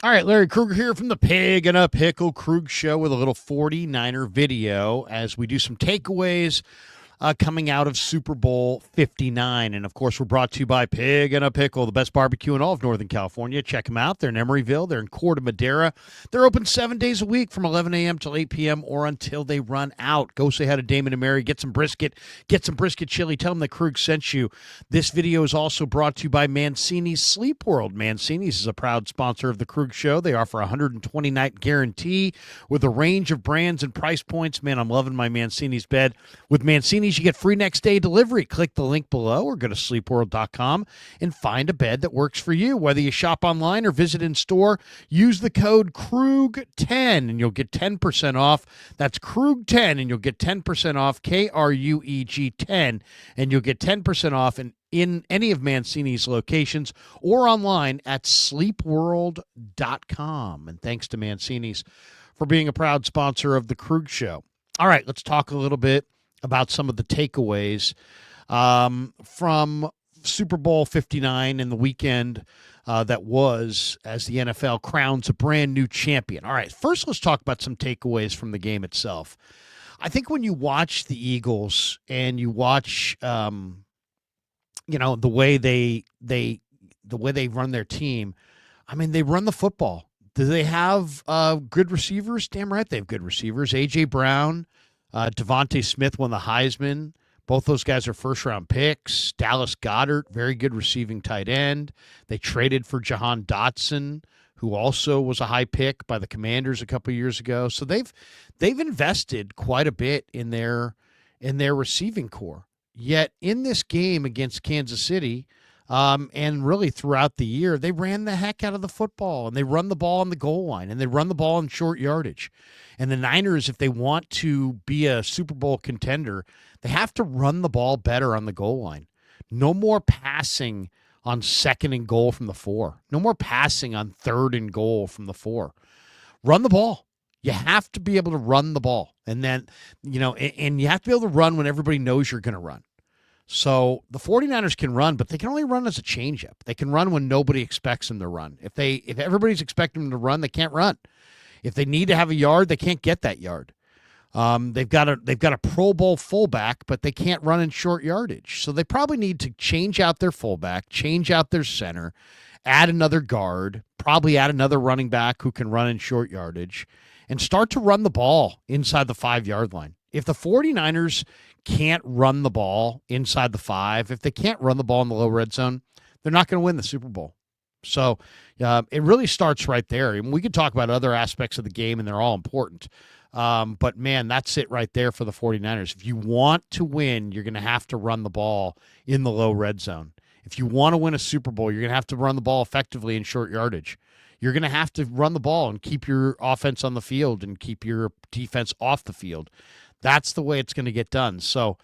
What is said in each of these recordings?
All right, Larry Krueger here from the Pig and a Pickle Krug Show with a little 49er video as we do some takeaways coming out of Super Bowl 59. And of course, we're brought to you by Pig and a Pickle, the best barbecue in all of Northern California. Check them out. They're in Emeryville. They're in Corte Madera. They're open 7 days a week from 11 a.m. till 8 p.m. or until they run out. Go say hi to Damon and Mary. Get some brisket chili. Tell them that Krug sent you. This video is also brought to you by Mancini's Sleep World. Mancini's is a proud sponsor of the Krug Show. They offer a 120-night guarantee with a range of brands and price points. Man, I'm loving my Mancini's bed. With Mancini's, you get free next day delivery. Click the link below or go to sleepworld.com and find a bed that works for you. Whether you shop online or visit in store, use the code KRUG10 and you'll get 10% off. That's KRUG10 and you'll get 10% off, KRUEG 10, and you'll get 10% off in any of Mancini's locations or online at sleepworld.com. And thanks to Mancini's for being a proud sponsor of the Krug Show. All right, let's talk a little bit about some of the takeaways from Super Bowl 59 and the weekend that was as the NFL crowns a brand new champion. All right, first let's talk about some takeaways from the game itself. I think when you watch the Eagles and you watch, the way they run their team, I mean, they run the football. Do they have good receivers? Damn right they have good receivers. A.J. Brown, Devontae Smith won the Heisman. Both those guys are first-round picks. Dallas Goedert, very good receiving tight end. They traded for Jahan Dotson, who also was a high pick by the Commanders a couple years ago. So they've invested quite a bit in their receiving core. Yet in this game against Kansas City, and really throughout the year, they ran the heck out of the football, and they run the ball on the goal line, and they run the ball in short yardage. And the Niners, if they want to be a Super Bowl contender, they have to run the ball better on the goal line. No more passing on 2nd and goal from the 4. No more passing on 3rd and goal from the 4. Run the ball. You have to be able to run the ball. And then, and you have to be able to run when everybody knows you're going to run. So the 49ers can run, but they can only run as a changeup. They can run when nobody expects them to run. If everybody's expecting them to run, they can't run. If they need to have a yard, they can't get that yard. They've got a Pro Bowl fullback, but they can't run in short yardage. So they probably need to change out their fullback, change out their center, add another guard, probably add another running back who can run in short yardage, and start to run the ball inside the 5-yard line. If the 49ers can't run the ball inside the 5, if they can't run the ball in the low red zone, they're not going to win the Super Bowl. So it really starts right there. And we could talk about other aspects of the game, and they're all important. But, man, that's it right there for the 49ers. If you want to win, you're going to have to run the ball in the low red zone. If you want to win a Super Bowl, you're going to have to run the ball effectively in short yardage. You're going to have to run the ball and keep your offense on the field and keep your defense off the field. That's the way it's going to get done. So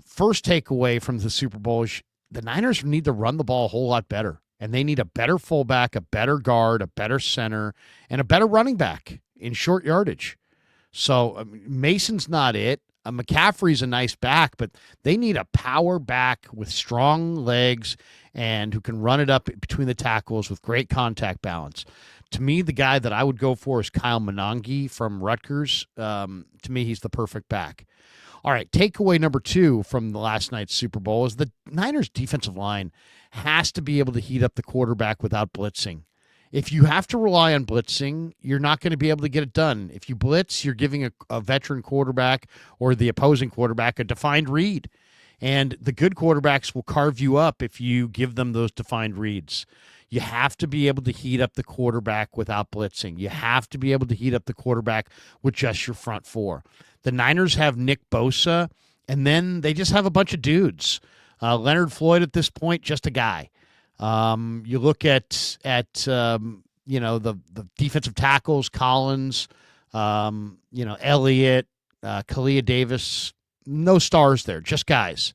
first takeaway from the Super Bowl is the Niners need to run the ball a whole lot better. And they need a better fullback, a better guard, a better center, and a better running back in short yardage. So Mason's not it. McCaffrey's a nice back, but they need a power back with strong legs and who can run it up between the tackles with great contact balance. To me, the guy that I would go for is Kyle Monange from Rutgers. To me, he's the perfect back. All right, takeaway number 2 from the last night's Super Bowl is the Niners' defensive line has to be able to heat up the quarterback without blitzing. If you have to rely on blitzing, you're not going to be able to get it done. If you blitz, you're giving a veteran quarterback or the opposing quarterback a defined read. And the good quarterbacks will carve you up if you give them those defined reads. You have to be able to heat up the quarterback without blitzing. You have to be able to heat up the quarterback with just your front 4. The Niners have Nick Bosa, and then they just have a bunch of dudes. Leonard Floyd at this point, just a guy. You look at the defensive tackles, Collins, Elliott, Kalia Davis, no stars there, just guys.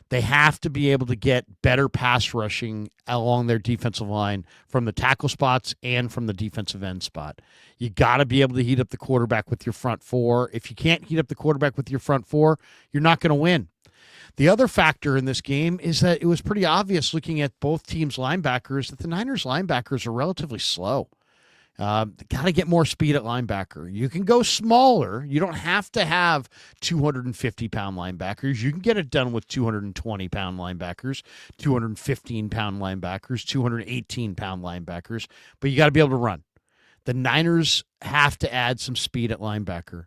They have to be able to get better pass rushing along their defensive line from the tackle spots and from the defensive end spot. You got to be able to heat up the quarterback with your front 4. If you can't heat up the quarterback with your front 4, you're not going to win. The other factor in this game is that it was pretty obvious looking at both teams' linebackers that the Niners linebackers are relatively slow. Got to get more speed at linebacker. You can go smaller. You don't have to have 250-pound linebackers. You can get it done with 220-pound linebackers, 215-pound linebackers, 218-pound linebackers, but you got to be able to run. The Niners have to add some speed at linebacker.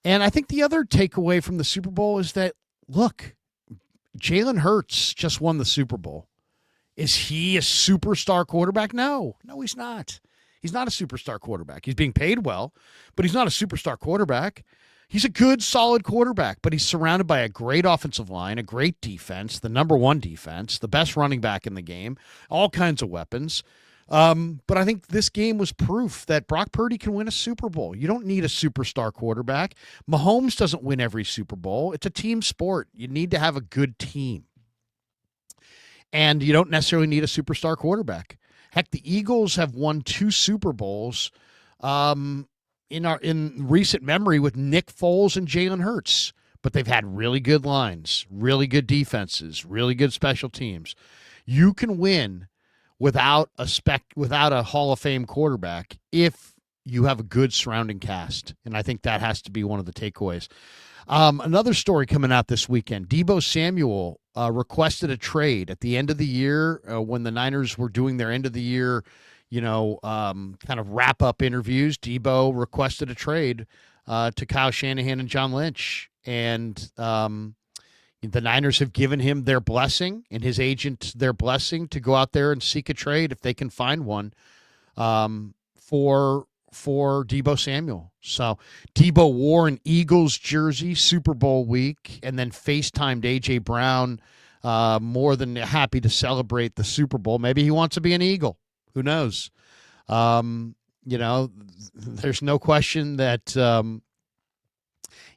And I think the other takeaway from the Super Bowl is that, look, Jalen Hurts just won the Super Bowl. Is he a superstar quarterback? No, he's not. He's not a superstar quarterback. He's being paid well, but he's not a superstar quarterback. He's a good, solid quarterback, but he's surrounded by a great offensive line, a great defense, the number one defense, the best running back in the game, all kinds of weapons. But I think this game was proof that Brock Purdy can win a Super Bowl. You don't need a superstar quarterback. Mahomes doesn't win every Super Bowl. It's a team sport. You need to have a good team. And you don't necessarily need a superstar quarterback. Heck, the Eagles have won 2 Super Bowls in recent memory with Nick Foles and Jalen Hurts. But they've had really good lines, really good defenses, really good special teams. You can win without a Hall of Fame quarterback if you have a good surrounding cast. And I think that has to be one of the takeaways. Another story coming out this weekend, Deebo Samuel requested a trade at the end of the year when the Niners were doing their end of the year, kind of wrap up interviews. Deebo requested a trade to Kyle Shanahan and John Lynch. And the Niners have given him their blessing and his agent their blessing to go out there and seek a trade if they can find one for Deebo Samuel. So Deebo wore an Eagles jersey Super Bowl week and then FaceTimed A.J. Brown, more than happy to celebrate the Super Bowl. Maybe he wants to be an Eagle. Who knows? There's no question that,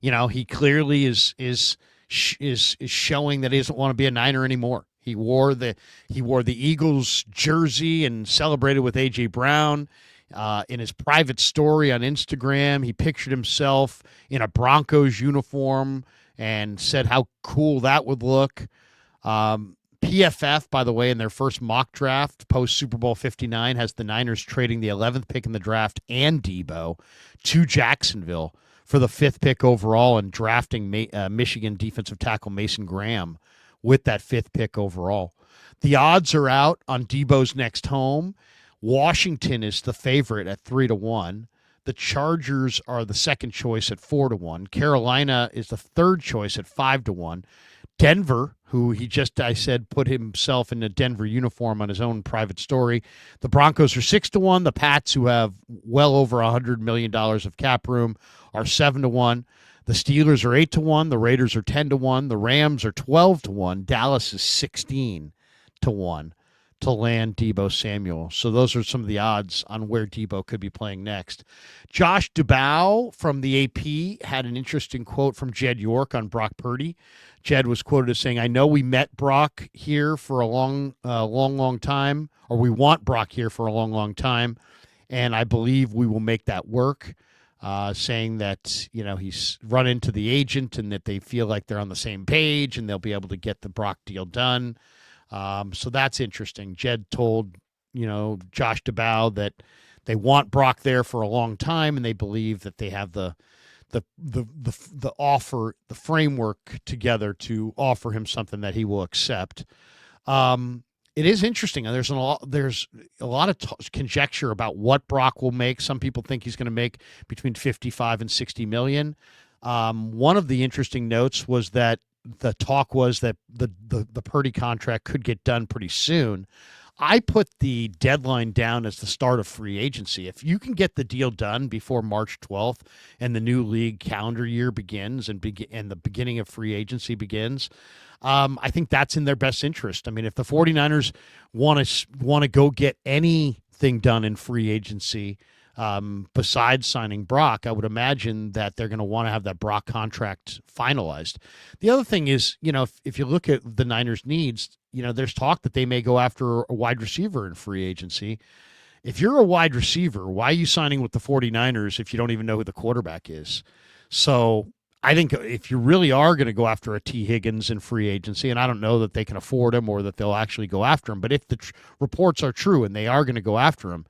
he clearly is showing that he doesn't want to be a Niner anymore. He wore the Eagles jersey and celebrated with A.J. Brown. In his private story on Instagram, he pictured himself in a Broncos uniform and said how cool that would look. PFF, by the way, in their first mock draft post Super Bowl 59, has the Niners trading the 11th pick in the draft and Deebo to Jacksonville for the 5th pick overall and drafting Michigan defensive tackle Mason Graham with that 5th pick overall. The odds are out on Deebo's next home. Washington is the favorite at 3-1. The Chargers are the second choice at 4-1. Carolina is the third choice at 5-1. Denver, who I said put himself in a Denver uniform on his own private story. The Broncos are 6-1. The Pats, who have well over $100 million of cap room, are 7-1. The Steelers are 8-1. The Raiders are 10-1. The Rams are 12-1. Dallas is 16-1. To land Deebo Samuel. So those are some of the odds on where Deebo could be playing next. Josh Dubow from the AP had an interesting quote from Jed York on Brock Purdy. Jed was quoted as saying, "I know we met Brock here for a long time, or we want Brock here for a long time, and I believe we will make that work." Saying that, he's run into the agent and that they feel like they're on the same page and they'll be able to get the Brock deal done. So that's interesting. Jed told, Josh Dubow that they want Brock there for a long time, and they believe that they have the offer, the framework together to offer him something that he will accept. It is interesting. There's a lot of conjecture about what Brock will make. Some people think he's going to make between 55 and 60 million. One of the interesting notes was that the talk was that the Purdy contract could get done pretty soon. I put the deadline down as the start of free agency. If you can get the deal done before March 12th and the new league calendar year begins and the beginning of free agency begins, I think that's in their best interest. I mean, if the 49ers want to go get anything done in free agency, besides signing Brock, I would imagine that they're going to want to have that Brock contract finalized. The other thing is, if you look at the Niners' needs, there's talk that they may go after a wide receiver in free agency. If you're a wide receiver, why are you signing with the 49ers if you don't even know who the quarterback is? So I think if you really are going to go after a T. Higgins in free agency, and I don't know that they can afford him or that they'll actually go after him, but if the reports are true and they are going to go after him,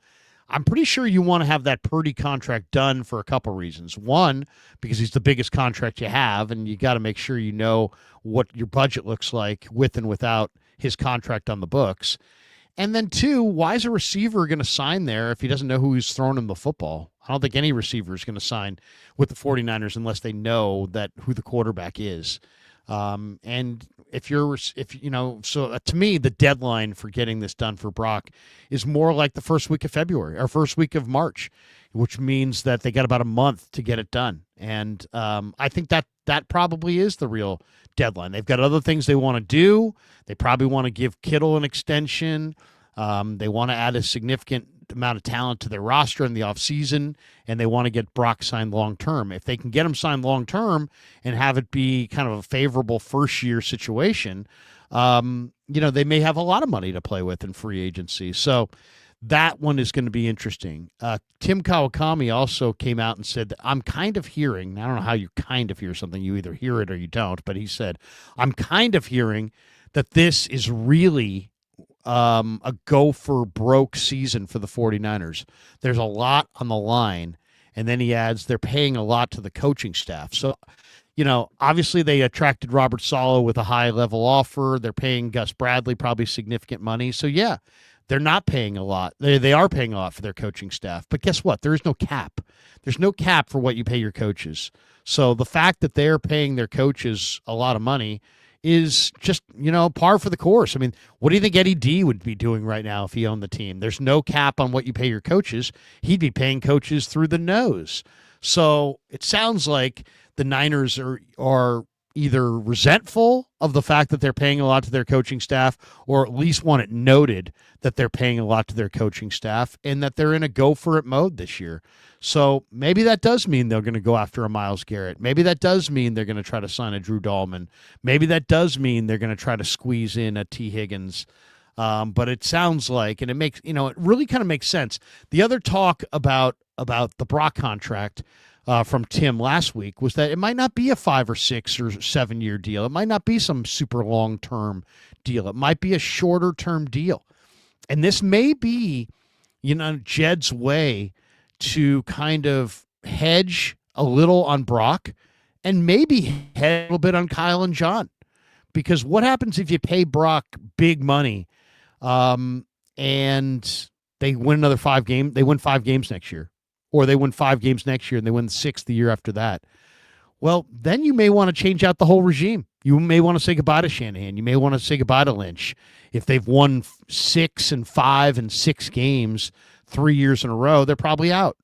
I'm pretty sure you want to have that Purdy contract done for a couple reasons. One, because he's the biggest contract you have, and you got to make sure you know what your budget looks like with and without his contract on the books. And then two, why is a receiver going to sign there if he doesn't know who he's throwing him the football? I don't think any receiver is going to sign with the 49ers unless they know that who the quarterback is. And if you know, so to me, the deadline for getting this done for Brock is more like the first week of February or first week of March, which means that they got about a month to get it done. And I think that probably is the real deadline. They've got other things they want to do. They probably want to give Kittle an extension. They want to add a significant amount of talent to their roster in the offseason, and they want to get Brock signed long-term. If they can get him signed long-term and have it be kind of a favorable first-year situation, they may have a lot of money to play with in free agency. So that one is going to be interesting. Tim Kawakami also came out and said that I'm kind of hearing, I don't know how you kind of hear something, you either hear it or you don't, but he said, I'm kind of hearing that this is really a go for broke season for the 49ers. There's a lot on the line. And then he adds, they're paying a lot to the coaching staff. So, obviously they attracted Robert Saleh with a high level offer. They're paying Gus Bradley probably significant money. So yeah, they're not paying a lot. They are paying a lot for their coaching staff. But guess what? There is no cap. There's no cap for what you pay your coaches. So the fact that they're paying their coaches a lot of money is just, par for the course. I mean, what do you think Eddie D would be doing right now if he owned the team? There's no cap on what you pay your coaches. He'd be paying coaches through the nose. So it sounds like the Niners are either resentful of the fact that they're paying a lot to their coaching staff, or at least want it noted that they're paying a lot to their coaching staff and that they're in a go-for-it mode this year. So maybe that does mean they're going to go after a Myles Garrett. Maybe that does mean they're going to try to sign a Drew Dahlman. Maybe that does mean they're going to try to squeeze in a T. Higgins. But it sounds like, and it makes, it really kind of makes sense. The other talk about the Brock contract from Tim last week was that it might not be a 5 or 6 or 7 year deal. It might not be some super long-term deal. It might be a shorter-term deal. And this may be, Jed's way to kind of hedge a little on Brock and maybe hedge a little bit on Kyle and John. Because what happens if you pay Brock big money and they win another 5 games? They win 5 games next year. Or they win 5 games next year and they win 6 the year after that. Well, then you may want to change out the whole regime. You may want to say goodbye to Shanahan. You may want to say goodbye to Lynch. If they've won 6 and 5 and 6 games 3 years in a row, they're probably out.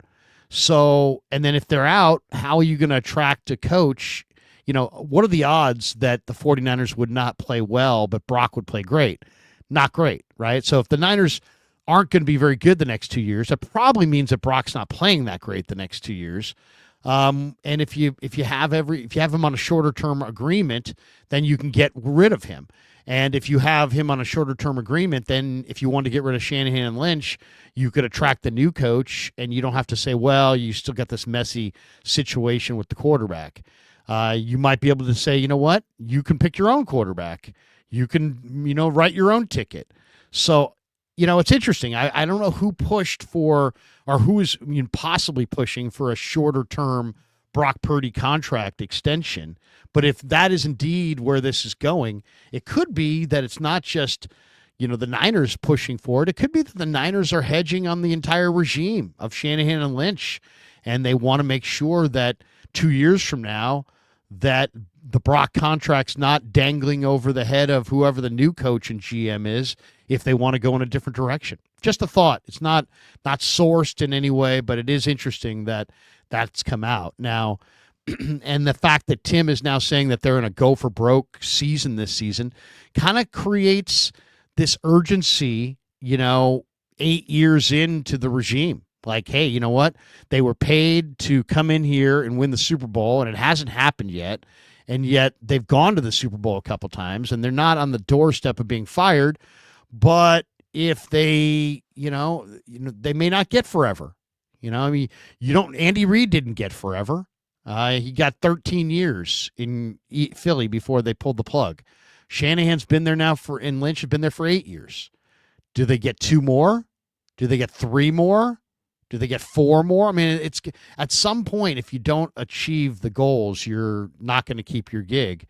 So, and then if they're out, how are you going to attract a coach? What are the odds that the 49ers would not play well, but Brock would play great? Not great, right? So if the Niners aren't going to be very good the next 2 years, that probably means that Brock's not playing that great the next 2 years. And if you have him on a shorter term agreement, then you can get rid of him. And if you have him on a shorter term agreement, then if you want to get rid of Shanahan and Lynch, you could attract the new coach, and you don't have to say, well, you still got this messy situation with the quarterback. You might be able to say, you know what, you can pick your own quarterback. You can, write your own ticket. So, it's interesting. I don't know who pushed for, or who is possibly pushing for a shorter term Brock Purdy contract extension. But if that is indeed where this is going, it could be that it's not just, the Niners pushing for it. It could be that the Niners are hedging on the entire regime of Shanahan and Lynch, and they want to make sure that 2 years from now that the Brock contract's not dangling over the head of whoever the new coach and GM is if they want to go in a different direction. Just a thought. It's not sourced in any way, but it is interesting that that's come out. Now, and the fact that Tim is now saying that they're in a go for broke season this season kind of creates this urgency, 8 years into the regime. Like, hey, you know what? They were paid to come in here and win the Super Bowl, and it hasn't happened yet. And yet they've gone to the Super Bowl a couple times, and they're not on the doorstep of being fired. But if they, they may not get forever. Andy Reid didn't get forever. He got 13 years in Philly before they pulled the plug. Shanahan's been there now and Lynch has been there for 8 years. Do they get 2 more? Do they get 3 more? Do they get 4 more? I mean, it's at some point, if you don't achieve the goals, you're not going to keep your gig.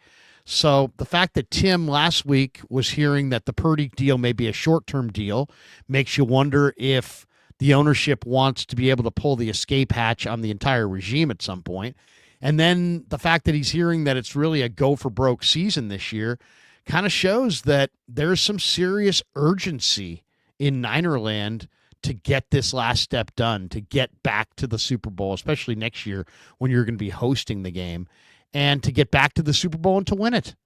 So the fact that Tim last week was hearing that the Purdy deal may be a short-term deal makes you wonder if the ownership wants to be able to pull the escape hatch on the entire regime at some point. And then the fact that he's hearing that it's really a go-for-broke season this year kind of shows that there's some serious urgency in Ninerland to get this last step done, to get back to the Super Bowl, especially next year when you're going to be hosting the game, and to get back to the Super Bowl and to win it.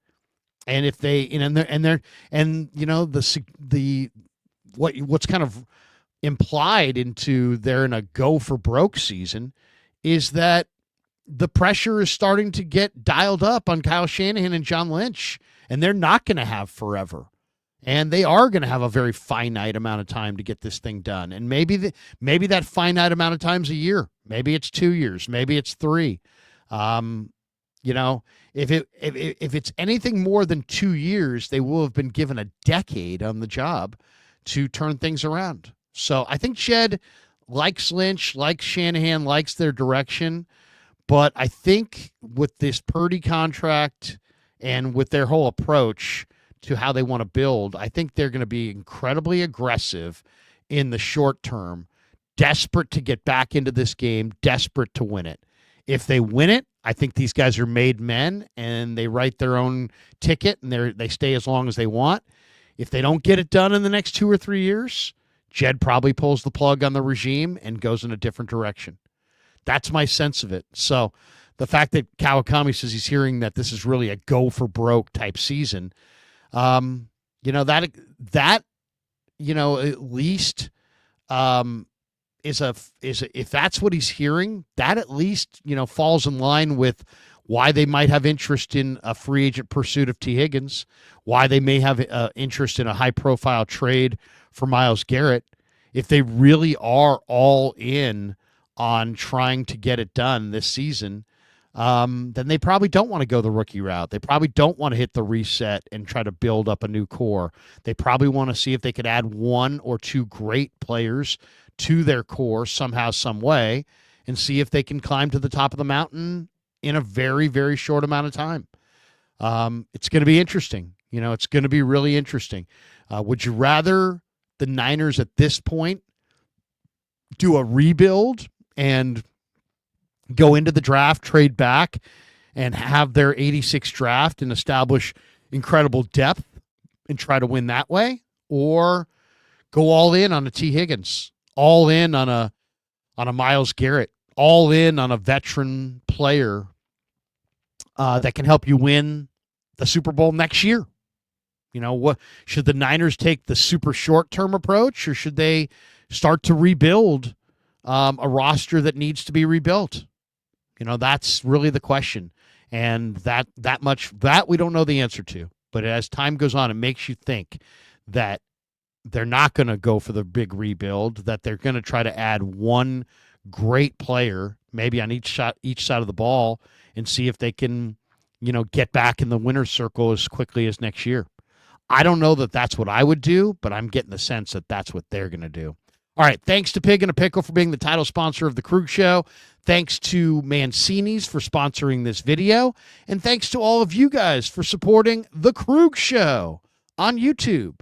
And if they, what's kind of implied into they're in a go for broke season is that the pressure is starting to get dialed up on Kyle Shanahan and John Lynch, and they're not going to have forever. And they are going to have a very finite amount of time to get this thing done. And maybe that finite amount of time's a year. Maybe it's 2 years. Maybe it's 3. If it's anything more than 2 years, they will have been given a decade on the job to turn things around. So I think Jed likes Lynch, likes Shanahan, likes their direction. But I think with this Purdy contract and with their whole approach to how they want to build, I think they're going to be incredibly aggressive in the short term, desperate to get back into this game, desperate to win it. If they win it, I think these guys are made men and they write their own ticket and they stay as long as they want. If they don't get it done in the next 2 or 3 years, Jed probably pulls the plug on the regime and goes in a different direction. That's my sense of it. So the fact that Kawakami says he's hearing that this is really a go for broke type season, at least if that's what he's hearing, that at least, falls in line with why they might have interest in a free agent pursuit of T. Higgins, why they may have interest in a high profile trade for Myles Garrett. If they really are all in on trying to get it done this season, then they probably don't want to go the rookie route. They probably don't want to hit the reset and try to build up a new core. They probably want to see if they could add 1 or 2 great players to their core somehow, some way, and see if they can climb to the top of the mountain in a very, very short amount of time. It's going to be interesting. It's going to be really interesting. Would you rather the Niners at this point do a rebuild and go into the draft, trade back, and have their 86 draft and establish incredible depth and try to win that way? Or go all in on a T. Higgins, all in on a Myles Garrett, all in on a veteran player that can help you win the Super Bowl next year? What should the Niners take, the super short-term approach, or should they start to rebuild a roster that needs to be rebuilt? That's really the question. And that we don't know the answer to. But as time goes on, it makes you think that they're not going to go for the big rebuild, that they're going to try to add 1 great player, maybe on each side of the ball, and see if they can, get back in the winner's circle as quickly as next year. I don't know that that's what I would do, but I'm getting the sense that that's what they're going to do. All right, thanks to Pig and a Pickle for being the title sponsor of The Krug Show. Thanks to Mancini's for sponsoring this video. And thanks to all of you guys for supporting The Krug Show on YouTube.